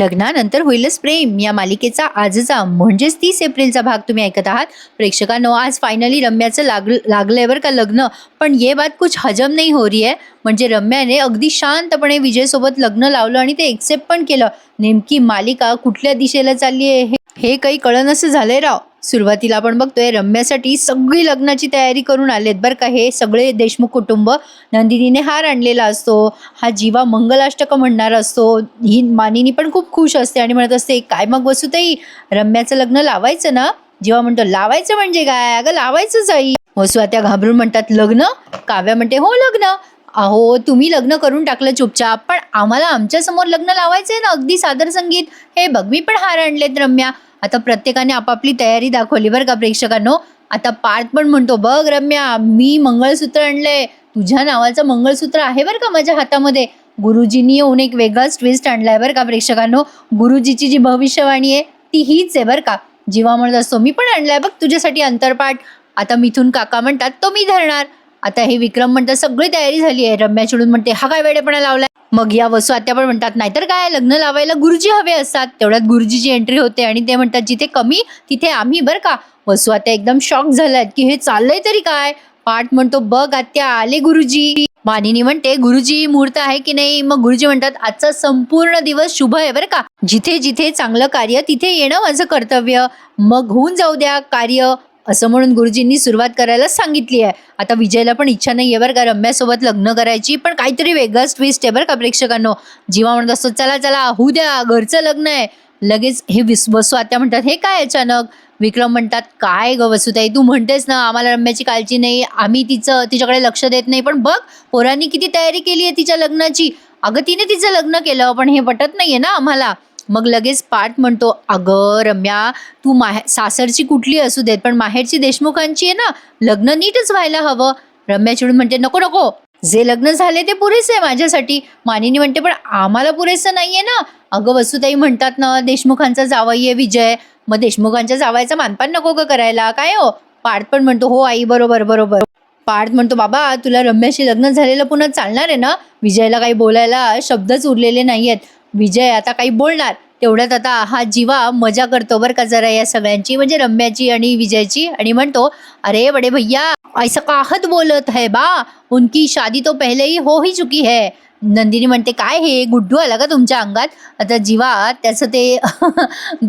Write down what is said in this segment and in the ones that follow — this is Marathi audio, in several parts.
लग्नानंतर होईलच प्रेम या मालिकेचा आजचा म्हणजेच 30 एप्रिलचा भाग तुम्ही ऐकत आहात. प्रेक्षकांनो, आज फायनली रम्याचं लागलंय बरं का लग्न. पण ये बात कुछ हजम नाही हो रही है. म्हणजे रम्याने अगदी शांतपणे विजयसोबत लग्न लावलं आणि ते एक्सेप्ट पण केलं. नेमकी मालिका कुठल्या दिशेला चालली आहे हे काही कळेनासं झालंय राव. सुरुवातीला आपण बघतोय रम्यासाठी सगळी लग्नाची तयारी करून आलेत बरं का हे सगळे देशमुख कुटुंब. नंदिनीने हार आणलेला असतो, हा जीवा मंगलाष्टक म्हणणार असतो. ही मानिनी पण खूप खुश असते आणि म्हणत असते, काय मग वसुताई, रम्याचं लग्न लावायचं ना? जीवा म्हणतो, लावायचं म्हणजे काय? अगं लावायचंच आई. वसु आता घाबरून म्हणतात, लग्न? काव्या म्हणते, हो लग्न. अहो तुम्ही लग्न करून टाकलं चुपचाप, पण आम्हाला आमच्या समोर लग्न लावायचंय ना, अगदी सादर संगीत. हे बघ मी पण हार आणलेत रम्या. आता प्रत्येकाने आपापली तयारी दाखवली बरं का प्रेक्षकांनो. आता पार्थ पण म्हणतो, बघ रम्या, मी मंगळसूत्र आणलंय, तुझ्या नावाचं मंगळसूत्र आहे बरं का माझ्या हातामध्ये. गुरुजींनी येऊन एक वेगळाच ट्विस्ट आणलाय बरं का प्रेक्षकांनो. गुरुजीची जी भविष्यवाणी आहे ती हीच आहे बरं का. जीवा म्हणत असतो, मी पण आणलाय बघ तुझ्यासाठी अंतरपाठ. आता मिथून काका म्हणतात, तो मी धरणार. आता हे विक्रम म्हणतात, सगळी तयारी झाली आहे. रम्या चिडून म्हणते, हा काय वेडेपणा लावलाय. मग या वसु आत्या पण म्हणतात, नाहीतर काय, लग्न लावायला गुरुजी हवे असतात. तेवढ्यात गुरुजीची एंट्री होते आणि ते म्हणतात, जिथे कमी तिथे आम्ही बरं का. वसु आत्या एकदम शॉक झाल्यात की हे चाललंय तरी काय. पाठ म्हणतो, बघ आत्या आले गुरुजी. मानिनी म्हणते, गुरुजी मुहूर्त आहे की नाही? मग गुरुजी म्हणतात, आजचा संपूर्ण दिवस शुभ आहे बरं का. जिथे जिथे चांगलं कार्य तिथे येणं माझं कर्तव्य, मग होऊन जाऊ द्या कार्य, असं म्हणून गुरुजींनी सुरुवात करायला सांगितली आहे. आता विजयला पण इच्छा नाहीये बरं का रम्यासोबत लग्न करायची, पण काहीतरी वेगळाच ट्विस्ट आहे बरं का प्रेक्षकांनो. जीवा म्हणत असतो, चला चला होऊ द्या, घरचं लग्न आहे. लगेच हे वसु आत्या म्हणतात, हे काय अचानक? विक्रम म्हणतात, काय ग वसुताई, तू म्हणतेस ना आम्हाला रम्याची काळजी नाही, आम्ही तिच्याकडे लक्ष देत नाही, पण बघ पोरांनी किती तयारी केली आहे तिच्या लग्नाची. अगं तिने तिचं लग्न केलं, पण हे पटत नाहीये ना आम्हाला. मग लगेच पाठ म्हणतो, अगं रम्या, तू सासरची कुठली असू देत, पण माहेरची देशमुखांची आहे ना, लग्न नीटच व्हायला हवं. रम्या चिडून म्हणते, नको नको, जे लग्न झाले ते पुरेसे आहे माझ्यासाठी. मानिनी म्हणते, पण आम्हाला पुरेसं नाहीये ना. अगं वसुताई म्हणतात ना, देशमुखांचा जावई आहे विजय, मग देशमुखांच्या जावायचा मानपान नको ग करायला काय हो. पार्थ पण म्हणतो, हो आई बरोबर बरोबर. पार्थ म्हणतो, बाबा तुला रम्याशी लग्न झालेलं पुन्हा चालणार आहे ना? विजयला काही बोलायला शब्दच उरलेले नाहीयेत. विजय आता काही बोलणार तेवढ्यात आता हा जीवा मजा करतो बरं का जरा या सगळ्यांची, म्हणजे रम्याची आणि विजयची, आणि म्हणतो, अरे बडे भैया ऐसा काहत बोलत है बा, उनकी शादी तो पहले ही हो ही चुकी है. नंदिनी म्हणते, काय हे गुड्डू आला का तुमच्या अंगात? आता जीवा त्याचं ते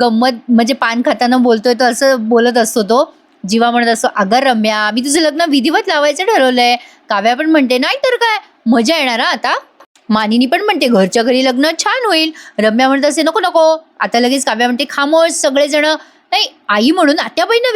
गंमत म्हणजे पान खाताना बोलतोय तो असं बोलत असतो तो. जीवा म्हणत असतो, अगं रम्या, मी तुझं लग्न विधिवत लावायचं ठरवलंय. काव्या पण म्हणते, नाही तर काय, मजा येणार आता. मानिनी पण म्हणते, घरच्या घरी लग्न छान होईल. रम्या म्हणत असे, नको नको. आता लगेच काव्या म्हणते, खामोश सगळेजण. नाही आई म्हणून आत्याबाईंना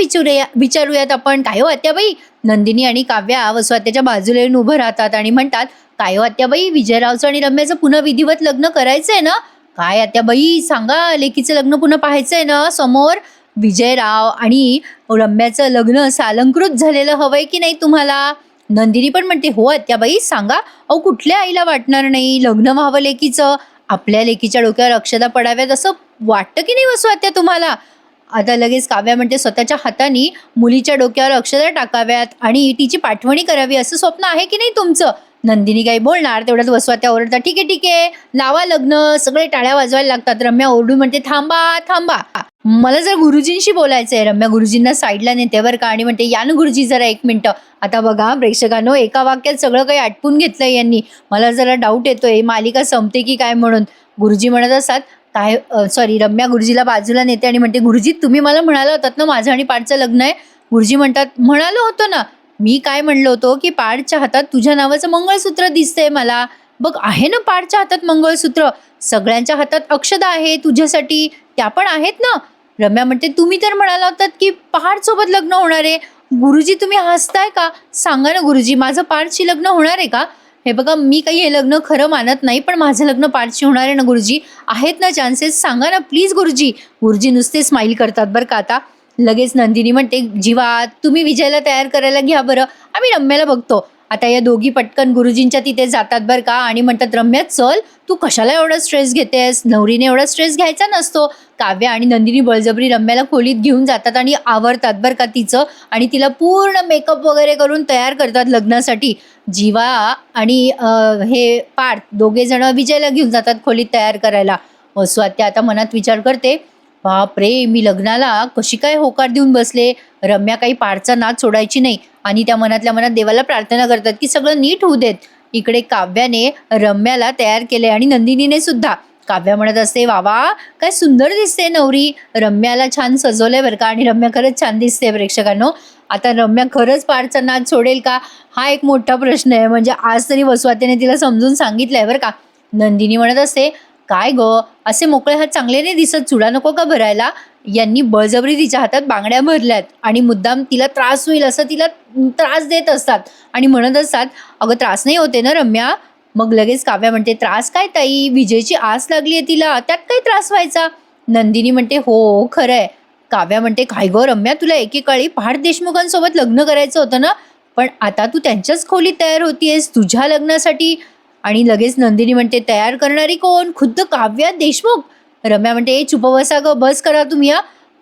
विचारूयात आपण. काय हो आत्याबाई? नंदिनी आणि काव्या वसु आत्याच्या बाजूला येऊन उभं राहतात आणि म्हणतात, काय हो आत्याबाई, विजयरावचं आणि रम्याचं पुन्हा विधिवत लग्न करायचंय ना? काय आत्याबाई सांगा, लेकीचं लग्न पुन्हा पाहायचंय ना समोर? विजयराव आणि रम्याचं लग्न सालंकृत झालेलं हवंय की नाही तुम्हाला? नंदिनी पण म्हणते, हो आत्याबाई सांगा. अहो कुठल्या आईला वाटणार नाही लग्न व्हावं लेकीचं? आपल्या लेकीच्या डोक्यावर अक्षता पडाव्यात असं वाटतं की नाही वसु आत्या तुम्हाला? आता लगेच काव्या म्हणते, स्वतःच्या हाताने मुलीच्या डोक्यावर अक्षता टाकाव्यात आणि तिची पाठवणी करावी असं स्वप्न आहे की नाही तुमचं? नंदिनी काही बोलणार तेवढ्यात वसु आत्या ओरडतात, ठीक आहे लावा लग्न. सगळे टाळ्या वाजवायला लागतात. रम्या ओरडून म्हणते, थांबा थांबा, मला जर गुरुजींशी बोलायचंय. रम्या गुरुजींना साईडला नेते बरं का आणि म्हणते, या ना गुरुजी जरा एक मिनिटं. आता बघा प्रेक्षकांनो, एका वाक्यात सगळं काही आटपून घेतलंय यांनी. मला जरा डाऊट येतोय मालिका संपते की काय म्हणून. गुरुजी म्हणत असतात, काय सॉरी, रम्या गुरुजीला बाजूला नेते आणि म्हणते, गुरुजी तुम्ही मला म्हणाला होतात ना माझं आणि पाठचं लग्न आहे? गुरुजी म्हणतात, म्हणालो होतो ना. मी काय म्हणलो होतो की पाठच्या हातात तुझ्या नावाचं मंगळसूत्र दिसतंय मला. बघ आहे ना पाठच्या हातात मंगळसूत्र, सगळ्यांच्या हातात अक्षता आहे तुझ्यासाठी, त्या पण आहेत ना. रम्या म्हणते, तुम्ही तर म्हणाला होतात की पहाडसोबत लग्न होणार आहे. गुरुजी तुम्ही हसताय का? सांगा ना गुरुजी, माझं पाठशी लग्न होणार आहे का? हे बघा, मी काही हे लग्न खरं मानत नाही, पण माझं लग्न पाठशी होणार आहे ना गुरुजी? आहेत ना चान्सेस? सांगा ना प्लीज गुरुजी. गुरुजी नुसते स्माईल करतात बरं का. आता लगेच नंदिनी म्हणते, जीवा तुम्ही विजयला तयार करायला घ्या बरं, आम्ही रम्याला बघतो. आता या दोघी पटकन गुरुजींच्या तिथे जातात बरं का आणि म्हणतात, रम्या चल, तू कशाला एवढा स्ट्रेस घेतेस? नवरीने एवढा स्ट्रेस घ्यायचा नसतो. काव्या आणि नंदिनी बळजबरी रम्याला खोलीत घेऊन जातात आणि आवरतात बरं का तिचं, आणि तिला पूर्ण मेकअप वगैरे करून तयार करतात लग्नासाठी. जीवा आणि हे पार्थ दोघे जण विजयला घेऊन जातात खोलीत तयार करायला. वसू आत्या आता मनात विचार करते, बापरे, मी लग्नाला कशी काय होकार देऊन बसले. रम्या काही पारचा नाद सोडायची नाही आणि त्या मनातल्या मनात देवाला प्रार्थना करतात की सगळं नीट होऊ देत. इकडे काव्याने रम्याला तयार केले आणि नंदिनीने सुद्धा. काव्या म्हणत असते, वा वा, काय सुंदर दिसते नवरी. रम्याला छान सजवलंय बरं का, आणि रम्या खरंच छान दिसते प्रेक्षकांनो. आता रम्या खरंच पारचा नाद सोडेल का, हा एक मोठा प्रश्न आहे. म्हणजे आज तरी वसू आत्याने तिला समजून सांगितलंय बरं का. नंदिनी म्हणत असते, काय ग, असे मोकळे हात चांगले नाही दिसत, चुडा नको का भरायला. यांनी बळजबरी तिच्या हातात बांगड्या भरल्यात आणि मुद्दाम तिला त्रास होईल असं तिला त्रास देत असतात आणि म्हणत असतात, अगं त्रास नाही होते ना रम्या. मग लगेच काव्या म्हणते, त्रास काय ताई, विजयची आस लागली आहे तिला, त्यात काही त्रास व्हायचा. नंदिनी म्हणते, हो खरंय. काव्या म्हणते, काय गो रम्या, तुला एकेकाळी पहाड देशमुखांसोबत लग्न करायचं होतं ना, पण आता तू त्यांच्याच खोलीत तयार होतीयेस तुझ्या लग्नासाठी. आणि लगेच नंदिनी म्हणते, तयार करणारी कोण, खुद्द काव्या देशमुख. रम्या म्हणते, ए चुप बसा ग, बस करा तुम्ही.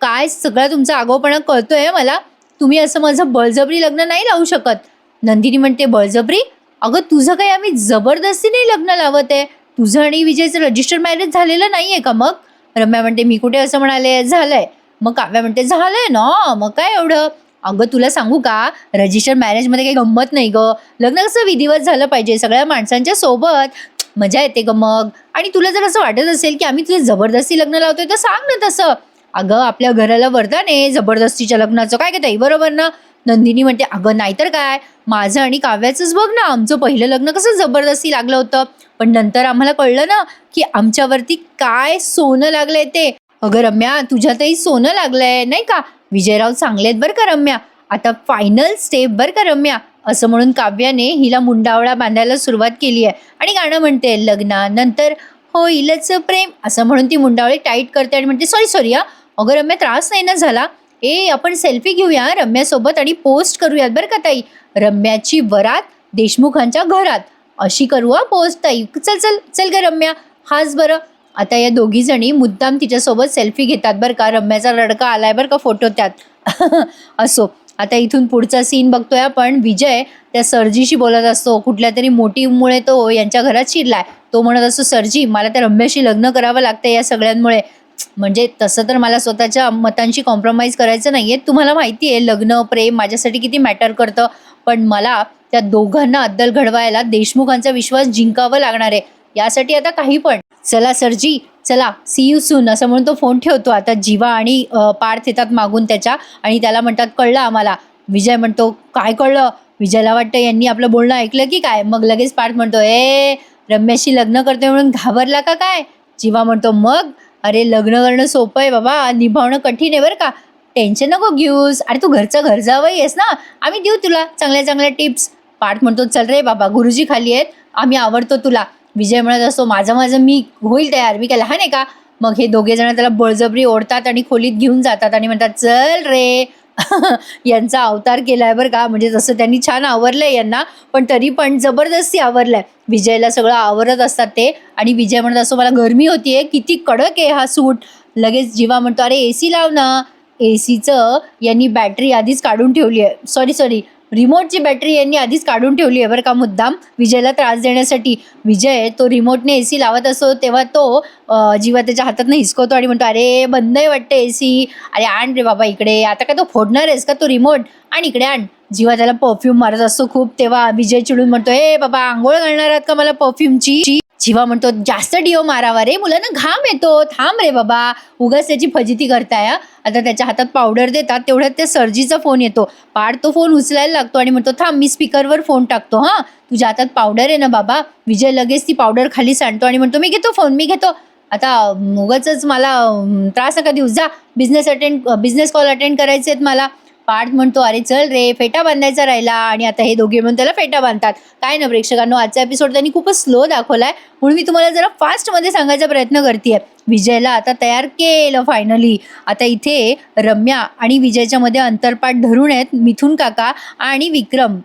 काय सगळा तुमचा आगाऊपणा कळतोय मला. तुम्ही असं माझं बळजबरी लग्न नाही लावू शकत. नंदिनी म्हणते, बळजबरी, अगं तुझं काही आम्ही जबरदस्ती नाही लग्न लावत आहे. तुझं आणि विजयचं रजिस्टर मॅरेज झालेलं नाहीये का मग. रम्या म्हणते, मी कुठे असं म्हणाले, झालंय. मग काव्या म्हणते, झालंय ना, मग काय एवढं. अगं तुला सांगू का, रजिस्टर मॅरेजमध्ये काही गंमत नाही ग. लग्न कसं विधिवत झालं पाहिजे सगळ्या माणसांच्या सोबत, मजा येते ग मग. आणि तुला जर असं वाटत असेल की आम्ही तुझे जबरदस्ती लग्न लावतोय तर सांग ना तसं. अगं आपल्या घराला वरदान आहे जबरदस्तीच्या लग्नाचं, काय ताई, बरोबर ना. नंदिनी म्हणते, अगं नाहीतर काय, माझं आणि काव्याचंच बघ ना, आमचं पहिलं लग्न कसं जबरदस्ती लागलं होतं, पण नंतर आम्हाला कळलं ना की आमच्यावरती काय सोनं लागलंय ते. अगं रम्या, तुझ्यातही सोनं लागलंय नाही का. विजयराव चांगले आहेत बरं का रम्या. आता फायनल स्टेप बरं का रम्या. असं म्हणून काव्याने हिला मुंडावळा बांधायला सुरुवात केली आहे आणि गाणं म्हणते, लग्नानंतर होईलच प्रेम, असं म्हणून ती मुंडावळी टाईट करते आणि म्हणते, सॉरी सॉरी हा, अगं रम्या त्रास नाही ना झाला. ए आपण सेल्फी घेऊया रम्यासोबत आणि पोस्ट करूयात बरं का ताई. रम्याची वरात देशमुखांच्या घरात अशी करू पोस्ट ताई. चल चल चल ग रम्या, हाच बरं. आता या दोघी जणी मुद्दाम तिच्यासोबत सेल्फी घेतात बरं का. रम्याचा रडका आलाय बरं का फोटो त्यात. असो, आता इथून पुढचा सीन बघतोय आपण. विजय त्या सरजीशी बोलत असतो. कुठल्या तरी मोटिव्हमुळे तो यांच्या घरात शिरलाय. तो म्हणत असतो, सरजी मला त्या रम्याशी लग्न करावं लागतं या सगळ्यांमुळे. म्हणजे तसं तर मला स्वतःच्या मतांशी कॉम्प्रोमाइज करायचं नाहीये. तुम्हाला माहिती आहे लग्न प्रेम माझ्यासाठी किती मॅटर करतं, पण मला त्या दोघांना अद्दल घडवायला देशमुखांचा विश्वास जिंकावं लागणार आहे. यासाठी आता काही पण. चला सरजी, चला सी यू सून, असं म्हणून तो फोन ठेवतो. आता जीवा आणि पार्थ येतात मागून त्याच्या आणि त्याला म्हणतात, कळलं आम्हाला. विजय म्हणतो, काय कळलं. विजयला वाटतं यांनी आपलं बोलणं ऐकलं की काय. मग लगेच पार्थ म्हणतो, ए रम्याशी लग्न करतोय म्हणून घाबरला का काय. जीवा म्हणतो, मग अरे लग्न करणं सोपं आहे बाबा, निभावणं कठीण आहे बरं का. टेन्शन नको घेऊस, अरे तू घरचा घर जावई आहेस ना, आम्ही देऊ तुला चांगल्या चांगल्या टिप्स. पार्थ म्हणतो, चल रे बाबा, गुरुजी खाली आहेत, आम्ही आवडतो तुला. विजय म्हणत असतो, माझं माझं मी होईल तयार, मी काय लहान आहे का. मग हे दोघे जण त्याला बळजबरी ओढतात आणि खोलीत घेऊन जातात आणि म्हणतात, चल रे. यांचा अवतार केलाय बरं का. म्हणजे तसं त्यांनी छान आवरलंय यांना, पण तरी पण जबरदस्ती आवरलंय. विजयला सगळं आवरत असतात ते आणि विजय म्हणत असतो, मला गरमी होतीये, किती कडक आहे हा सूट. लगेच जीवा म्हणतो, अरे एसी लाव ना. एसीचं यांनी बॅटरी आधीच काढून ठेवली आहे, सॉरी रिमोटची बॅटरी यांनी आधीच काढून ठेवली आहे बरं का, मुद्दाम विजयला त्रास देण्यासाठी. विजय तो रिमोटने एसी लावत असतो तेव्हा तो जीवा त्याच्या हातातनं हिसकवतो आणि म्हणतो, अरे बंद आहे वाटतं एसी, अरे आण रे बाबा इकडे. आता काय तो फोडणार आहेस का तो रिमोट, आणि इकडे आण. जीवा त्याला परफ्यूम मारत असतो खूप. तेव्हा विजय चिडून म्हणतो, हे बाबा आंघोळ घालणार आहात का मला परफ्यूमची. जीवा म्हणतो, जास्त डिओ मारावा रे, मुलांना घाम येतो, थांब रे बाबा, उगाच त्याची फजिती करताय. आता त्याच्या हातात पावडर देतात तेवढ्यात त्या सरजीचा फोन येतो. पाड तो फोन उचलायला लागतो आणि म्हणतो, थांब मी स्पीकरवर फोन टाकतो, हां तुझ्या हातात पावडर आहे ना बाबा. विजय लगेच ती पावडर खाली सांडतो आणि म्हणतो, मी घेतो फोन, मी घेतो. आता उगाचच मला त्रास नका देऊ, जा बिझनेस कॉल अटेंड करायचे आहेत मला. पार्थ म्हणतो, अरे चल रे, फेटा बांधायचा राहिला. आणि आता हे दोघे म्हणून त्याला फेटा बांधतात. काय ना प्रेक्षकांनो, आजचा एपिसोड त्यांनी खूपच स्लो दाखवलाय, म्हणून मी तुम्हाला जरा फास्टमध्ये सांगायचा प्रयत्न करतेय. विजयला आता तयार केलं फायनली. आता इथे रम्या आणि विजयच्या मध्ये अंतरपाठ धरून आहेत मिथुन काका आणि विक्रम.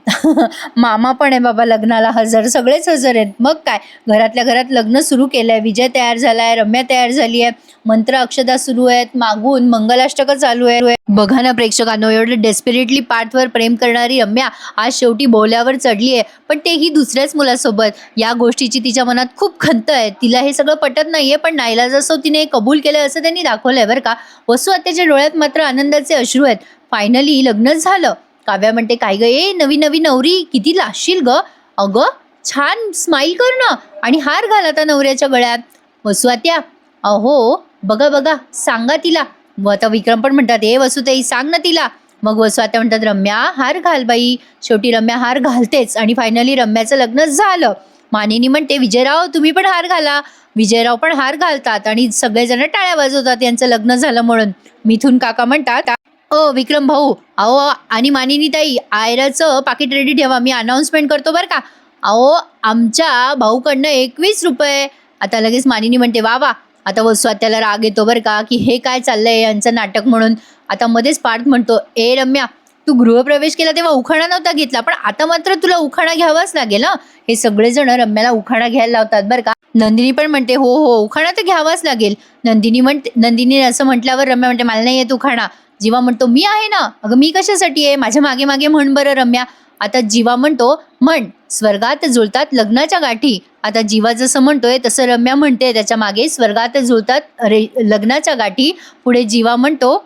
मामा पण आहे बाबा लग्नाला हजर, सगळेच हजर आहेत. मग काय, घरातल्या घरात लग्न सुरू केलंय. विजय तयार झालाय, रम्या तयार झाली आहे, मंत्र अक्षदा सुरू आहेत, मागून मंगलाष्टक चालू आहे. बघा ना प्रेक्षकांनो, एवढं डेस्पिरेटली पार्थवर प्रेम करणारी रम्या आज शेवटी बोल्यावर चढली आहे, पण तेही दुसऱ्याच मुलासोबत. या गोष्टीची तिच्या मनात खूप खंत आहे. तिला हे सगळं पटत नाहीये, पण नाईलाजास्तव कसोटीने कबूल केलं असं त्यांनी दाखवलंय बरं का. वसू आत्याच्या डोळ्यात मात्र आनंदाचे अश्रू आहेत. फायनली लग्न झालं. काव्या म्हणते, काय ग ए नवी नवी नवरी, किती लाजशील ग. अगं छान स्माईल कर ना आणि हार घाल आता नवऱ्याच्या गळ्यात. वसू आत्या, अहो बघा बघा सांगा तिला. व आता विक्रम पण म्हणतात, ए वसुताई सांग ना तिला. मग वसू आत्या म्हणतात, रम्या हार घाल बाई. शेवटी रम्या हार घालतेच आणि फायनली रम्याचं लग्न झालं. मानिनी म्हणते, विजयराव तुम्ही पण हार घाला. विजयराव पण हार घालतात आणि सगळेजण टाळ्या वाजवतात यांचं लग्न झालं म्हणून. मिथून काका म्हणतात, ओ विक्रम भाऊ, अहो आणि मानिनी ताई, आयराचं पाकिट रेडी ठेवा, मी अनाऊन्समेंट करतो बरं का. अहो आमच्या भाऊकडनं 21 रुपये. आता लगेच मानिनी म्हणते, वा वा. आता वसू आत्याला राग येतो बरं का, की हे काय चाललंय यांचं नाटक म्हणून. आता मध्येच पार्थ म्हणतो, ए रम्या तू गृहप्रवेश केला तेव्हा उखाणा नव्हता घेतला, पण आता मात्र तुला उखाणा घ्यावाच लागेल ना. हे सगळेजण रम्याला उखाणा घ्यायला लावतात बरं का. नंदिनी पण म्हणते, हो हो उखाणा तर घ्यावाच लागेल. नंदिनी असं म्हटल्यावर रम्या म्हणते, मला नाही येत उखाणा. जीवा म्हणतो, मी आहे ना. अगं मी कशासाठी आहे, माझ्या मागे मागे म्हण बरं रम्या. आता जीवा म्हणतो, म्हण स्वर्गात जुळतात लग्नाच्या गाठी. आता जीवा जसं म्हणतोय तसं रम्या म्हणते त्याच्या मागे, स्वर्गात जुळतात लग्नाच्या गाठी. पुढे जीवा म्हणतो,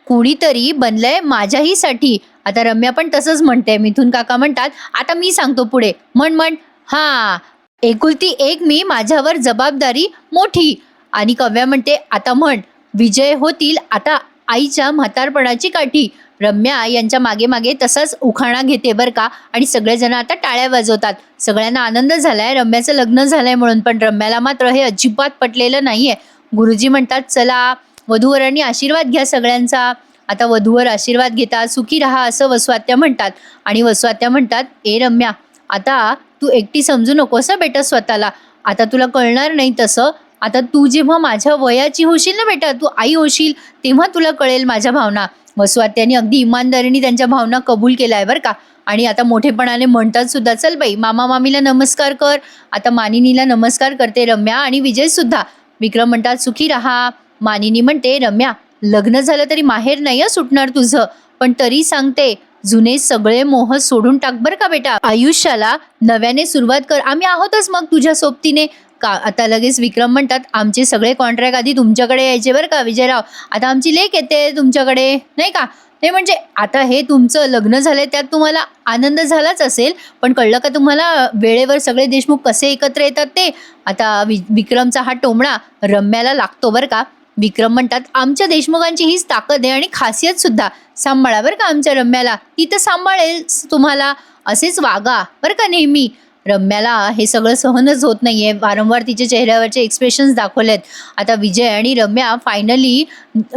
कुणीतरी बनलंय माझ्याहीसाठी. आता रम्या पण तसंच म्हणते. मिथून काका म्हणतात, आता मी सांगतो पुढे, म्हण म्हण. हा, एकुलती एक मी, माझ्यावर जबाबदारी मोठी. आणि कव्या म्हणते, आता म्हण, विजय होतील आता आईच्या म्हातारपणाची काठी. रम्या यांच्या मागे मागे तसाच उखाणा घेते बरं का. आणि सगळेजण आता टाळ्या वाजवतात. सगळ्यांना आनंद झालाय रम्याचं लग्न झालंय म्हणून, पण रम्याला मात्र हे अजिबात पटलेलं नाहीये. गुरुजी म्हणतात, चला वधूवरांनी आशीर्वाद घ्या सगळ्यांचा. आता वधूवर आशीर्वाद घेतात, सुखी राहा असं वसू आत्या म्हणतात. आणि वसू आत्या म्हणतात, ए रम्या आता तू एकटी समजू नकोस बेटा स्वतःला. आता तुला कळणार नाही तसं. आता तू जेव्हा माझ्या वयाची होशील ना बेटा, तू आई होशील, तेव्हा तुला कळेल माझ्या भावना. वसू आत्याने अगदी इमानदारीने त्यांच्या भावना कबूल केलाय बरं का. आणि आता मोठेपणाने म्हणतात सुद्धा, चल बाई मामा मामीला नमस्कार कर. आता मानिनीला नमस्कार करते रम्या आणि विजय सुद्धा. विक्रम म्हणतात, सुखी राहा. मानिनी म्हणते, रम्या लग्न झालं तरी माहेर नाही सुटणार तुझं, पण तरी सांगते जुने सगळे मोह सोडून टाक बरं का बेटा. आयुष्याला नव्याने सुरुवात कर, आम्ही आहोतच मग तुझ्या सोबतीने का. आता लगेच विक्रम म्हणतात, आमचे सगळे कॉन्ट्रॅक्ट आधी तुमच्याकडे यायचे बरं का विजयराव. आता आमची लेक येते तुमच्याकडे नाही का. नाही म्हणजे आता हे तुमचं लग्न झालंय त्यात तुम्हाला आनंद झालाच असेल, पण कळलं का तुम्हाला वेळेवर सगळे देशमुख कसे एकत्र येतात ते. आता विक्रमचा हा टोमणा रम्याला लागतो बरं का. विक्रम म्हणतात, आमच्या देशमुखांची हीच ताकद आहे आणि खासियत सुद्धा. सांभाळा बरं का आमच्या रम्याला, ती तर सांभाळेल तुम्हाला. असेच वागा बरं का नेहमी. रम्याला हे सगळं सहनच होत नाहीये. वारंवार तिच्या चेहऱ्यावरचे एक्सप्रेशन्स दाखवलेत. आता विजय आणि रम्या फायनली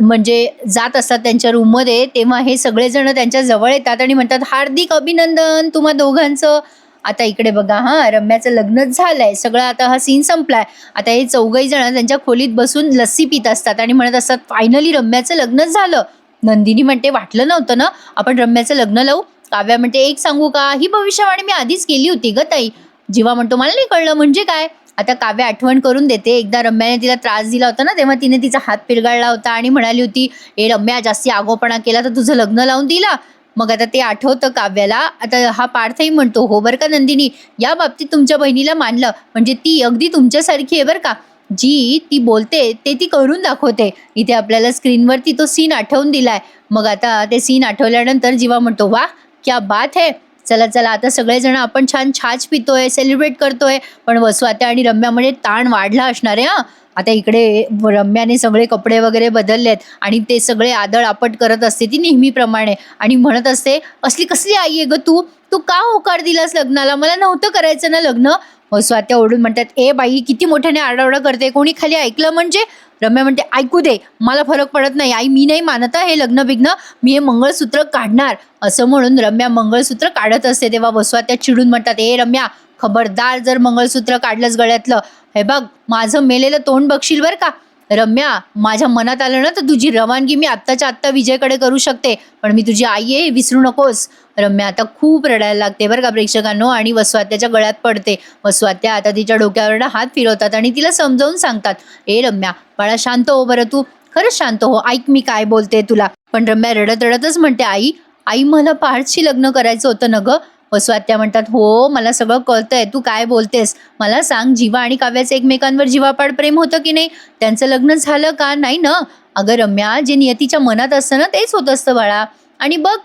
म्हणजे जात असतात त्यांच्या रूममध्ये, तेव्हा हे सगळेजण त्यांच्या जवळ येतात आणि म्हणतात, हार्दिक अभिनंदन तुम्हा दोघांचं. आता इकडे बघा, हा रम्याचं लग्नच झालंय सगळं. आता हा सीन संपलाय. आता हे चौघही जण त्यांच्या खोलीत बसून लस्सी पित असतात आणि म्हणत असतात, फायनली रम्याचं लग्नच झालं. नंदिनी म्हणते, वाटलं नव्हतं ना आपण रम्याचं लग्न लावू. काव्या म्हणते, एक सांगू का, ही भविष्यवाणी मी आधीच केली होती ग ताई. जीवा म्हणतो, मला नाही कळलं म्हणजे काय. आता काव्या आठवण करून देते, एकदा रम्याने तिला त्रास दिला होता ना, तेव्हा तिने तिचा हात पिरगाळला होता आणि म्हणाली होती, ए रम्या जास्ती आगोपणा केला तर तुझं लग्न लावून दिला. मग आता ते आठवतं काव्याला. आता हा पार्थही म्हणतो, हो बरं का नंदिनी, या बाबतीत तुमच्या बहिणीला मानलं, म्हणजे ती अगदी तुमच्यासारखी आहे बरं का. जी ती बोलते ते ती करून दाखवते. इथे आपल्याला स्क्रीनवरती तो सीन आठवून दिलाय. मग आता ते सीन आठवल्यानंतर जीवा म्हणतो, वा क्या बात है. चला चला आता सगळेजण आपण छान छाछ पितोय, सेलिब्रेट करतोय. पण वसू आत्या आणि रम्यामध्ये ताण वाढला असणार आहे हा. आता इकडे रम्याने सगळे कपडे वगैरे बदललेत आणि ते सगळे आदळ आपट करत असते ती नेहमीप्रमाणे आणि म्हणत असते, असली कसली आई आहे ग तू, तू का होकार दिलास लग्नाला, मला नव्हतं करायचं ना लग्न. वसू आत्या ओढून म्हणतात, ए बाई किती मोठ्याने आरडाओरडा करते, कोणी खाली ऐकलं म्हणजे. रम्या म्हणते, ऐकू दे, मला फरक पडत नाही आई, मी नाही मानत हे लग्न बिग्न, मी हे मंगळसूत्र काढणार. असं म्हणून रम्या मंगळसूत्र काढत असते. तेव्हा वसू आत्या चिडून म्हणतात, ए रम्या खबरदार जर मंगळसूत्र काढलंच गळ्यातलं, हे बघ माझं मेलेलं तोंड बघशील बरं का. रम्या माझ्या मनात आलं ना तर तुझी रवानगी मी आत्ताच्या आत्ता विजयकडे करू शकते, पण मी तुझी आई आहे हे विसरू नकोस. रम्या आता खूप रडायला लागते बरं का प्रेक्षकांनो आणि वसू आत्याच्या गळ्यात पडते. वसू आत्या आता तिच्या डोक्यावर हात फिरवतात आणि तिला समजावून सांगतात, ए रम्या बाळा शांत हो बरं, तू खरंच शांत हो, ऐक मी काय बोलते तुला. पण रम्या रडत रडतच म्हणते, आई आई मला पार्थशी लग्न करायचं होतं ना गं, वसू आत्या म्हणतात, "हो, मला सगळं कळतंय. तू काय बोलतेस? मला सांग, जीवा आणि काव्याचं एकमेकांवर जीवापाड प्रेम होतं की नाही? त्यांचं लग्न झालं का? नाही ना? अगं रम्या, जे नियतीच्या मनात असतं ना, तेच होत असतं बाळा. आणि बघ,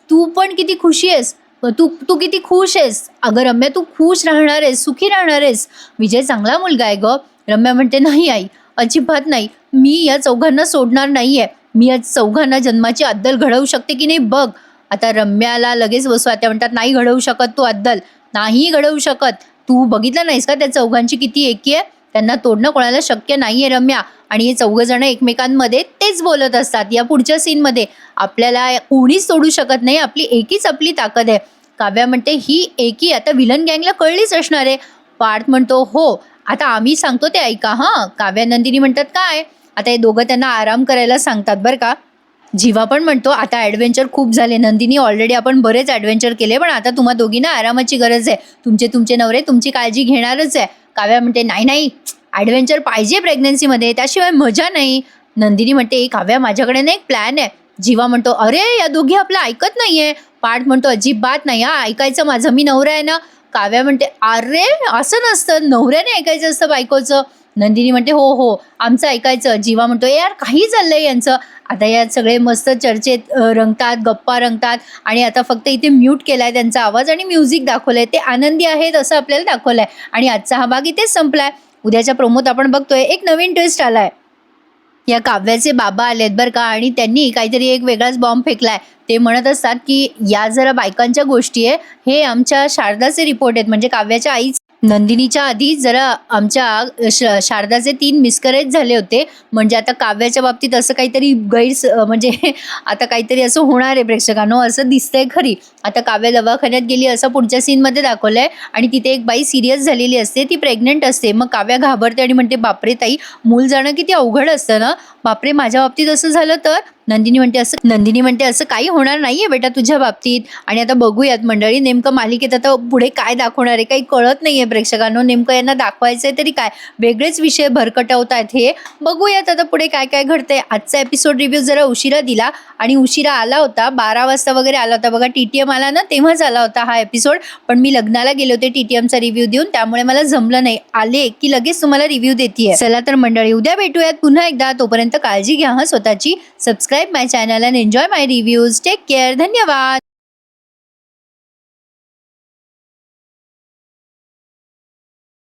तू पण किती खुशी आहेस. तू तू किती खुश आहेस. अगं रम्या, तू खुश राहणार आहेस, सुखी राहणार आहेस. विजय चांगला मुलगा आहे गं." रम्या म्हणते, "नाही आई, अजिबात नाही. मी या चौघांना सोडणार नाहीये. मी या चौघांना जन्माची अद्दल घडवू शकते की नाही बघ." आता रम्याला लगेच वसू आत्या म्हणतात, "नाही घडवू शकत तू अद्दल. नाही घडवू शकत. तू बघितलं नाहीस का त्या चौघांची किती एकी आहे? त्यांना तोडणं कोणाला शक्य नाहीये रम्या." आणि हे चौघजण एकमेकांमध्ये तेच बोलत असतात. या पुढच्या सीनमध्ये आपल्याला कोणीच तोडू शकत नाही. आपली एकीच आपली ताकद आहे. काव्या म्हणते, "ही एकी आता विलन गँगला कळलीच असणार आहे." पार्थ म्हणतो, "हो, आता आम्ही सांगतो ते ऐका हां." काव्या नंदिनी म्हणतात, "काय?" आता हे दोघं त्यांना आराम करायला सांगतात बरं का. जीवा पण म्हणतो, "आता ॲडव्हेंचर खूप झाले नंदिनी, ऑलरेडी आपण बरेच ॲडव्हेंचर केले, पण आता तुम्हा दोघींना आरामाची गरज आहे. तुमचे तुमचे नवरे तुमची काळजी घेणारच आहे." काव्या म्हणते, "नाही नाही, ॲडव्हेंचर पाहिजे प्रेग्नन्सीमध्ये, त्याशिवाय मजा नाही." नंदिनी म्हणते, "काव्या, माझ्याकडे ना एक प्लॅन आहे." जीवा म्हणतो, "अरे, या दोघी आपलं ऐकत नाहीये." पार्थ म्हणतो, "अजिबात नाही हां, ऐकायचं माझं, मी नवरा आहे ना." काव्या म्हणते, "अरे, असं नसतं, नवऱ्याने ऐकायचं असतं बायकोचं." नंदिनी म्हणते, "हो हो, आमचं ऐकायचं." जीवा म्हणतो, यार काही चाललंय यांचं." आता यात सगळे मस्त चर्चेत रंगतात, गप्पा रंगतात आणि आता फक्त इथे म्यूट केलाय त्यांचा आवाज आणि म्युझिक दाखवलंय. ते आनंदी आहेत असं आपल्याला दाखवलंय आणि आजचा हा भाग इथेच संपलाय. उद्याच्या प्रोमोत आपण बघतोय एक नवीन ट्विस्ट आलाय. या काव्याचे बाबा आलेत बरं का आणि त्यांनी काहीतरी एक वेगळाच बॉम्ब फेकलाय. ते म्हणत असतात, की या जरा बायकांच्या गोष्टी आहे. हे आमच्या शारदाचे रिपोर्ट आहेत, म्हणजे काव्याच्या आईच नंदिनीच्या आधी जरा आमच्या शारदाचे 3 मिसकॅरेज झाले होते. म्हणजे आता काव्याच्या बाबतीत असं काहीतरी म्हणजे आता काहीतरी असं होणार आहे प्रेक्षकांनो, असं दिसतंय खरी. आता काव्या दवाखान्यात गेली असं पुढच्या सीनमध्ये दाखवलंय आणि तिथे एक बाई सिरियस झालेली असते, ती प्रेग्नंट असते. मग काव्या घाबरते आणि म्हणते, "बापरे ताई, मूल जाणं किती अवघड असतं ना. बापरे, माझ्या बाबतीत असं झालं तर?" नंदिनी म्हणते, "असं काही होणार नाहीये बेटा तुझ्या बाबतीत." आणि आता बघूयात मंडळी, नेमकं मालिकेत आता पुढे काय दाखवणार आहे, काही कळत नाहीये प्रेक्षकांनो. नेमकं यांना दाखवायचंय तरी काय? वेगळेच विषय भरकटवतायत हे. बघूयात आता पुढे काय काय घडतंय. आजचा एपिसोड रिव्ह्यू जरा उशिरा दिला आणि उशिरा आला होता, 12 वाजता वगैरे आला होता बघा. TTM आला ना, तेव्हाच आला होता हा एपिसोड. पण मी लग्नाला गेले होते TTMचा रिव्ह्यू देऊन, त्यामुळे मला जमलं नाही. आले की लगेच तुम्हाला रिव्ह्यू देतीये. चला तर मंडळी, उद्या भेटूयात पुन्हा एकदा. तोपर्यंत काळजी घ्या स्वतःची. Subscribe my channel and enjoy my reviews. Take care. धन्यवाद.